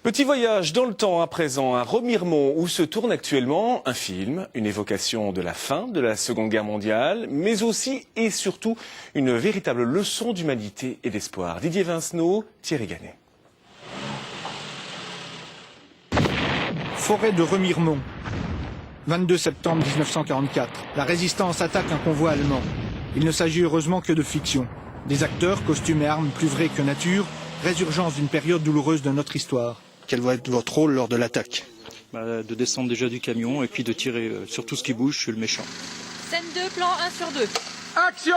Petit voyage dans le temps à présent à Remiremont où se tourne actuellement un film, une évocation de la fin de la Seconde Guerre mondiale, mais aussi et surtout une véritable leçon d'humanité et d'espoir. Didier Vincenot, Thierry Gannet. Forêt de Remiremont. 22 septembre 1944. La résistance attaque un convoi allemand. Il ne s'agit heureusement que de fiction. Des acteurs, costumes et armes plus vrais que nature, résurgence d'une période douloureuse de notre histoire. Quel va être votre rôle lors de l'attaque? De descendre déjà du camion et puis de tirer sur tout ce qui bouge, je suis le méchant. Scène 2, plan 1 sur 2. Action!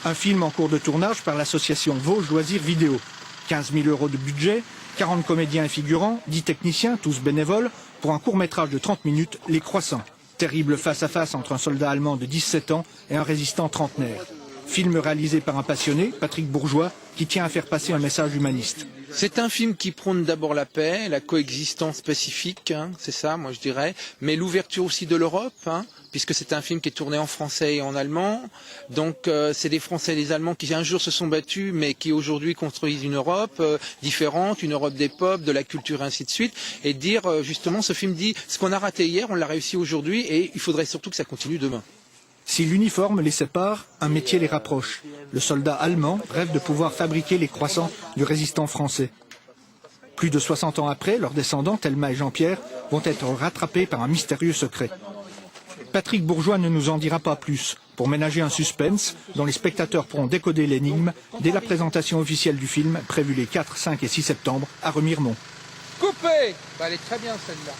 Un film en cours de tournage par l'association Vosges Loisirs Vidéo. 15 000 € de budget, 40 comédiens et figurants, 10 techniciens, tous bénévoles, pour un court-métrage de 30 minutes, Les Croissants. Terrible face-à-face entre un soldat allemand de 17 ans et un résistant trentenaire. Film réalisé par un passionné, Patrick Bourgeois, qui tient à faire passer un message humaniste. C'est un film qui prône d'abord la paix, la coexistence pacifique, c'est ça, moi je dirais, mais l'ouverture aussi de l'Europe, puisque c'est un film qui est tourné en français et en allemand. Donc c'est des Français et des Allemands qui un jour se sont battus, mais qui aujourd'hui construisent une Europe différente, une Europe des peuples, de la culture, ainsi de suite. Et dire justement, ce film dit, ce qu'on a raté hier, on l'a réussi aujourd'hui, et il faudrait surtout que ça continue demain. Si l'uniforme les sépare, un métier les rapproche. Le soldat allemand rêve de pouvoir fabriquer les croissants du résistant français. Plus de 60 ans après, leurs descendants, Thelma et Jean-Pierre, vont être rattrapés par un mystérieux secret. Patrick Bourgeois ne nous en dira pas plus, pour ménager un suspense dont les spectateurs pourront décoder l'énigme dès la présentation officielle du film, prévue les 4, 5 et 6 septembre à Remiremont. Coupé! Elle est très bien celle-là.